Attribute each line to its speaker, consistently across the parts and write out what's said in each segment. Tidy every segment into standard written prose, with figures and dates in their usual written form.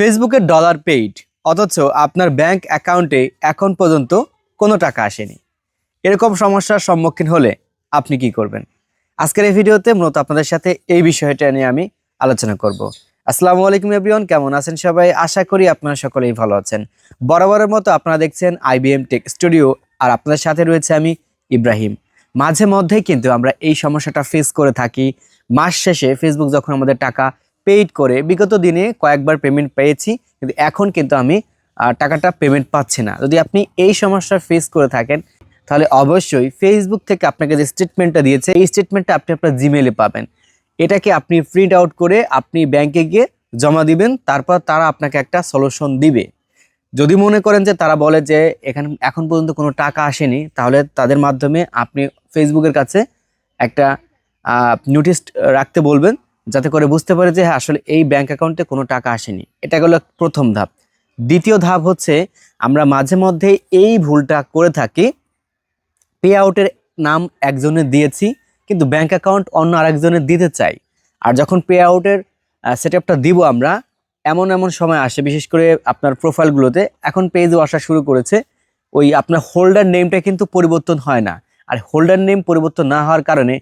Speaker 1: ফেসবুকের dollar paid অথচ আপনার ব্যাংক অ্যাকাউন্টে এখন পর্যন্ত কোনো টাকা আসেনি। এরকম সমস্যার সম্মুখীন হলে আপনি কি করবেন? আজকের এই ভিডিওতে মূলত আপনাদের সাথে এই বিষয়টা নিয়ে আমি আলোচনা করব। আসসালামু আলাইকুম এভরিওয়ান, কেমন আছেন সবাই? আশা করি আপনারা সকলেই ভালো আছেন। বরাবরের মতো আপনারা দেখছেন IBM টেক স্টুডিও, আর আপনাদের সাথে রয়েছে আমি ইব্রাহিম। মাঝে মধ্যেই কিন্তু আমরা এই সমস্যাটা ফেস করে থাকি। মাস শেষে ফেসবুক যখন আমাদের টাকা পেইড করে, বিগত দিনে কয়েকবার পেমেন্ট পেয়েছি, কিন্তু এখন কিন্তু আমি টাকাটা পেমেন্ট পাচ্ছি না। যদি আপনি এই সমস্যা ফেস করে থাকেন তাহলে অবশ্যই ফেসবুক থেকে আপনাকে যে স্টেটমেন্টটা দিয়েছে এই স্টেটমেন্টটা আপনি আপনার জিমেইলে পাবেন। এটাকে আপনি প্রিন্ট আউট করে আপনি ব্যাংকে গিয়ে জমা দিবেন, তারপর তারা আপনাকে একটা সলিউশন দিবে। যদি মনে করেন যে তারা বলে যে এখন পর্যন্ত কোনো টাকা আসেনি, তাহলে তাদের মাধ্যমে আপনি ফেসবুকের কাছে একটা নোটিশ রাখতে বলবেন, যাতে করে বুঝতে পারে যে হ্যাঁ আসলে এই ব্যাংক অ্যাকাউন্টে কোনো টাকা আসেনি। এটা হলো প্রথম ধাপ। দ্বিতীয় ধাপ হচ্ছে, আমরা মাঝে মধ্যে এই ভুলটা করে থাকি, পে আউটের নাম একজনের দিয়েছি কিন্তু ব্যাংক অ্যাকাউন্ট অন্য আরেকজনের দিতে চাই। আর যখন পে আউটের সেটআপটা দিব আমরা, এমন সময় আসে, বিশেষ করে আপনার প্রোফাইলগুলোতে এখন পেজও আসা শুরু করেছে, ওই আপনার হোল্ডার নেমটা কিন্তু পরিবর্তন হয় না। আর হোল্ডার নেম পরিবর্তন না হওয়ার কারণে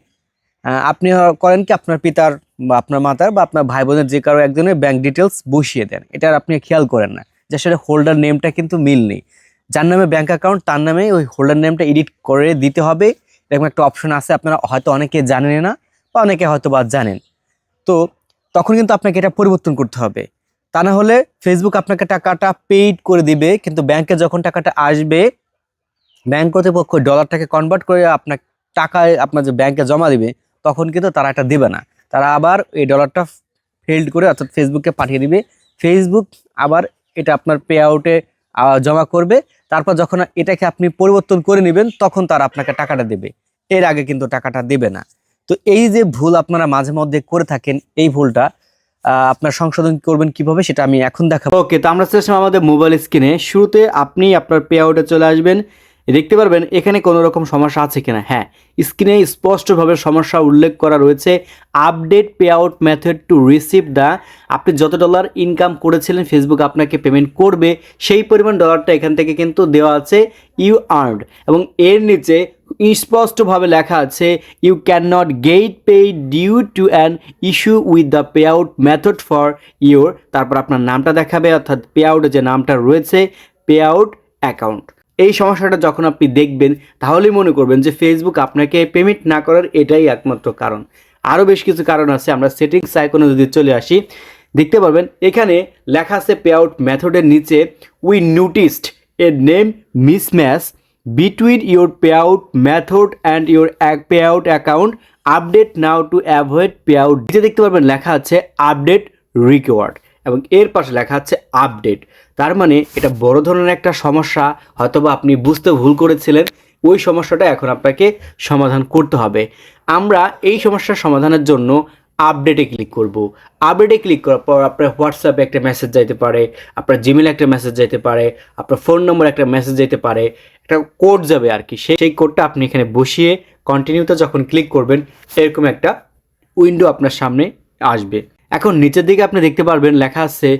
Speaker 1: আপনি করেন কি, আপনার পিতার বা আপনার মাতার বা আপনার ভাই বোনের যে কারো একজনের ব্যাংক ডিটেলস বসিয়ে দেন। এটা আপনি খেয়াল করেন না যে আসলে হোল্ডার নেমটা কিন্তু মিল নেই। যার নামে ব্যাংক অ্যাকাউন্ট তার নামে ওই হোল্ডার নেমটা এডিট করে দিতে হবে, এরকম একটা অপশন আছে। আপনারা হয়তো অনেকে জানেন না বা অনেকে হয়তো বা জানেন। তো তখন কিন্তু আপনাকে এটা পরিবর্তন করতে হবে। তা না হলে ফেসবুক আপনাকে টাকাটা পেইড করে দিবে, কিন্তু ব্যাংকে যখন টাকাটা আসবে, ব্যাংক কর্তৃপক্ষ ডলারটাকে কনভার্ট করে আপনার টাকায় আপনার যে ব্যাংকে জমা দিবে, তখন কিন্তু তারা এটা দেবে না। তারা আবার এই ডলারটা ফেল্ড করে অর্থাৎ ফেসবুককে পাঠিয়ে দিবে। ফেসবুক আবার এটা আপনার পে আউটে জমা করবে। তারপর যখন এটাকে আপনি পরিবর্তন করে নেবেন, তখন তারা আপনাকে টাকাটা দেবে। এর আগে কিন্তু টাকাটা দেবে না। তো এই যে ভুল আপনারা মাঝে মধ্যে করে থাকেন, এই ভুলটা আপনার সংশোধন করবেন কিভাবে সেটা আমি এখন দেখাবো। ওকে, তো আমরা চলে আসলাম আমাদের মোবাইল স্ক্রিনে। শুরুতে আপনি আপনার পে আউটে চলে আসবেন, দেখতে পারবেন এখানে কোনো রকম সমস্যা আছে কিনা। হ্যাঁ, স্ক্রিনে স্পষ্টভাবে সমস্যা উল্লেখ করা রয়েছে। Update pay out method to receive the, আপনি যত ডলার ইনকাম করেছিলেন ফেসবুক আপনাকে পেমেন্ট করবে, সেই পরিমাণ ডলারটা এখান থেকে কিন্তু দেওয়া আছে ইউ আর্নড, এবং এর নিচে স্পষ্টভাবে লেখা আছে you can not get paid due to an issue with the pay out method for your, তারপর আপনার নামটা দেখাবে, অর্থাৎ পে আউটে যে নামটা রয়েছে পে আউট অ্যাকাউন্ট। এই সমস্যাটা যখন আপনি দেখবেন তাহলেই মনে করবেন যে ফেসবুক আপনাকে পেমেন্ট না করার এটাই একমাত্র কারণ। আরও বেশ কিছু কারণ আছে। আমরা সেটিংস আইকনে যদি চলে আসি, দেখতে পারবেন এখানে লেখা আছে পে আউট মেথডের নিচে we noticed a name mismatch between your pay out method and your pay out account, update now to avoid pay out. নিচে দেখতে পারবেন লেখা আছে আপডেট রিকোয়ার্ড, এবং এর পাশে লেখা আছে আপডেট। তার মানে এটা বড় ধরনের একটা সমস্যা, হয়তোবা আপনি বুঝতে ভুল করেছিলেন। ওই সমস্যাটা এখন আপনাকে সমাধান করতে হবে। আমরা এই সমস্যার সমাধানের জন্য আপডেটে ক্লিক করব। আপডেটে ক্লিক করার পর আপনার হোয়াটসঅ্যাপে একটা মেসেজ যাইতে পারে, আপনার জিমেলে একটা মেসেজ যাইতে পারে, আপনার ফোন নম্বরে একটা মেসেজ যেতে পারে, একটা কোড যাবে আর কি। সেই কোডটা আপনি এখানে বসিয়ে কন্টিনিউতে যখন ক্লিক করবেন, এরকম একটা উইন্ডো আপনার সামনে আসবে। এখন নিচের দিকে আপনি দেখতে পারবেন লেখা আছে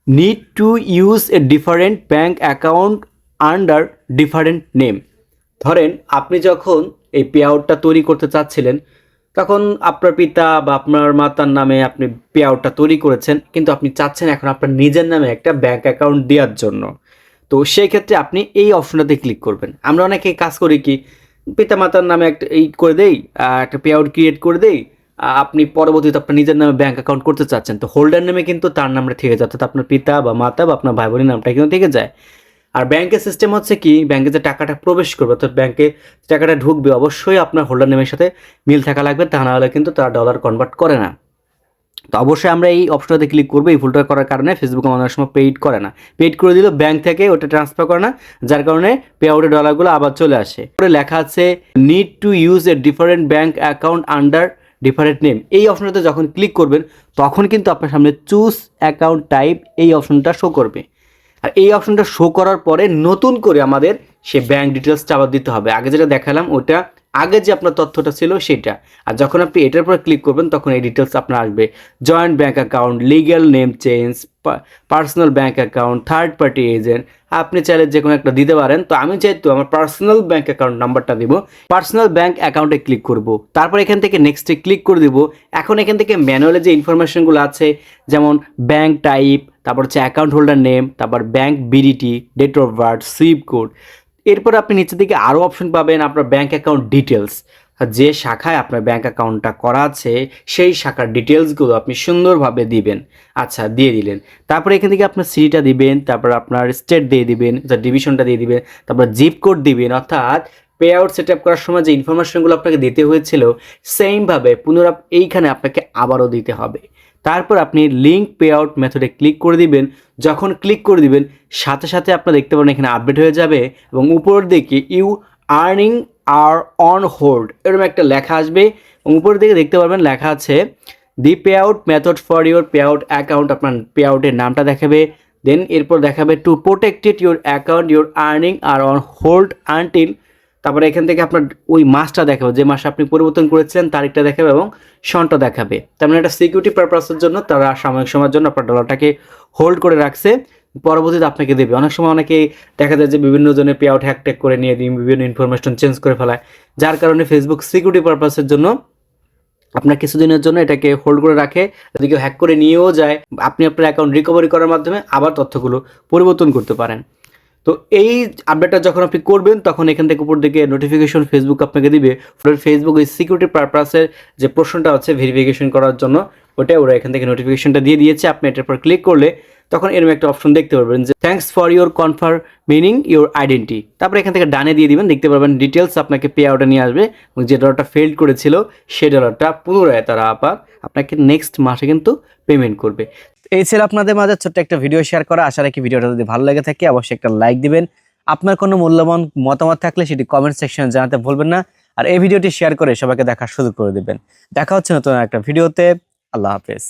Speaker 1: need to use a different bank account under different name. ধরেন আপনি যখন এই পে আউটটা তৈরি করতে চাচ্ছিলেন, তখন আপনার পিতা বা আপনার মাতার নামে আপনি পে আউটটা তৈরি করেছেন, কিন্তু আপনি চাচ্ছেন এখন আপনার নিজের নামে একটা ব্যাঙ্ক অ্যাকাউন্ট দেওয়ার জন্য। তো সেই ক্ষেত্রে আপনি এই অপশনটাতে ক্লিক করবেন। আমরা অনেকে কাজ করি কি, পিতা মাতার নামে একটা করে দেই, একটা পে আউট ক্রিয়েট করে দেই, আপনি পরবর্তীতে আপনার নিজের নামে ব্যাঙ্ক অ্যাকাউন্ট করতে চাচ্ছেন, তো হোল্ডার নামে কিন্তু তার নামটা থেকে যায়, অর্থাৎ আপনার পিতা বা মাতা বা আপনার ভাই বোনের নামটা কিন্তু থেকে যায়। আর ব্যাংকের সিস্টেম হচ্ছে কি, ব্যাংকে যে টাকাটা প্রবেশ করবে অর্থাৎ ব্যাংকে টাকাটা ঢুকবে, অবশ্যই আপনার হোল্ডার নেমের সাথে মিল থাকা লাগবে, তা না হলে কিন্তু তারা ডলার কনভার্ট করে না। তো অবশ্যই আমরা এই অপশনটাতে ক্লিক করবো। এই ভুলটা করার কারণে ফেসবুক আমাদের সময় পেইড করে না, পেইড করে দিল ব্যাংক থেকে, ওটা ট্রান্সফার করে না, যার কারণে পে আউটের ডলারগুলো আবার চলে আসে। পরে লেখা আছে need to use a different bank account under different name. এই অপশনটাতে যখন ক্লিক করবেন তখন কিন্তু আপনার সামনে চুজ অ্যাকাউন্ট টাইপ এই অপশনটা শো করবে। আর এই অপশনটা শো করার পরে নতুন করে আমাদের সে ব্যাংক ডিটেলসটা আবার দিতে হবে। আগে যেটা দেখালাম ওটা আগে যে আপনার তথ্যটা ছিল সেটা। আর যখন আপনি এটার উপর ক্লিক করবেন তখন এই ডিটেলস আপনার আসবে, joint bank account, legal name change,
Speaker 2: personal bank account, third party agent, আপনি চাইলে যে কোনো একটা দিতে পারেন। তো আমি চাইতো আমার পার্সোনাল ব্যাঙ্ক অ্যাকাউন্ট নাম্বারটা দিব, পার্সোনাল ব্যাঙ্ক অ্যাকাউন্টে ক্লিক করব, তারপর এখান থেকে নেক্সটে ক্লিক করে দিব। এখন এখান থেকে ম্যানুয়ালি যে ইনফরমেশনগুলো আছে, যেমন ব্যাঙ্ক টাইপ, তারপর হচ্ছে অ্যাকাউন্ট হোল্ডার নেম, তারপর ব্যাঙ্ক বিডিটি, date of birth, swift code. এরপর আপনি নিচের দিকে আরও অপশন পাবেন আপনার ব্যাঙ্ক অ্যাকাউন্ট ডিটেলস, যে শাখায় আপনার ব্যাঙ্ক অ্যাকাউন্টটা করা আছে সেই শাখার ডিটেলসগুলো আপনি সুন্দরভাবে দিবেন। আচ্ছা, দিয়ে দিলেন। তারপরে এখান থেকে আপনার সিটিটা দিবেন, তারপর আপনার স্টেট দিয়ে দিবেন, ডিভিশনটা দিয়ে দিবেন, তারপর জিপ কোড দিবেন। অর্থাৎ পে আউট সেট আপ করার সময় যে ইনফরমেশনগুলো আপনাকে দিতে হয়েছিল সেমভাবে এইখানে আপনাকে আবারও দিতে হবে। তারপর আপনি লিঙ্ক পে আউট মেথডে ক্লিক করে দিবেন। যখন ক্লিক করে দিবেন সাথে সাথে আপনারা দেখতে পারেন এখানে আপডেট হয়ে যাবে এবং উপরের দিকে you earning are on hold এরকম একটা লেখা আসবে এবং উপরের দিকে দেখতে পারবেন লেখা আছে the pay out method for your pay out account. আপনার পে আউটের নামটা দেখাবে, দেন এরপর দেখাবে to protected your account your earning are on hold until, তারপরে এখান থেকে আপনার ওই মাসটা দেখাবে, যে মাসে আপনি পরিবর্তন করেছিলেন তারিখটা দেখাবে এবং সনটা দেখাবে। তার মানে একটা সিকিউরিটি পারপাসের জন্য তারা সাময়িক সময়ের জন্য আপনার ডলারটাকে হোল্ড করে রাখছে, পরবর্তীতে আপনাকে দেবে। অনেক সময় অনেকেই দেখা যায় যে বিভিন্ন জনের পে আউট হ্যাক করে নিয়ে দিয়ে বিভিন্ন ইনফরমেশন চেঞ্জ করে ফেলায়, যার কারণে ফেসবুক সিকিউরিটি পারপাসের জন্য আপনার কিছুদিনের জন্য এটাকে হোল্ড করে রাখে। যদি কেউ হ্যাক করে নিয়েও যায়, আপনি আপনার অ্যাকাউন্ট রিকভারি করার মাধ্যমে আবার তথ্যগুলো পরিবর্তন করতে পারেন। তো এই আপডেটটা যখন আপনি করবেন তখন এখান থেকে উপর দিকে নোটিফিকেশন ফেসবুক আপনাকে দিবে। ফেসবুক ওই সিকিউরিটি পারপাসের যে প্রশ্নটা আছে ভেরিফিকেশন করার জন্য, ওরা এখান থেকে নোটিফিকেশনটা দিয়ে দিয়েছে। আপনি এটার পর ক্লিক করলে তখন এরকম একটা অপশন দেখতে পারবেন যে thanks for your confirming your identity. তারপরে এখান থেকে ডানে দিয়ে দিবেন, দেখতে পারবেন ডিটেলস আপনাকে পে আউটে নিয়ে আসবে এবং যে ডলারটা ফেল্ড করেছিল সেই ডলারটা পুনরায় তারা আবার আপনাকে নেক্সট মাসে কিন্তু পেমেন্ট করবে।
Speaker 1: এই ছিল আপনাদের মাঝে ছোট্ট একটা ভিডিও শেয়ার করা। আশা রাখি ভিডিওটা যদি ভালো লেগে থাকে অবশ্যই একটা লাইক দিবেন। আপনার কোনো মূল্যবান মতামত থাকলে সেটি কমেন্ট সেকশনে জানাতে ভুলবেন না। আর এই ভিডিওটি শেয়ার করে সবাইকে দেখার সুযোগ করে দিবেন। দেখা হচ্ছে নতুন একটা ভিডিওতে। আল্লাহ হাফেজ।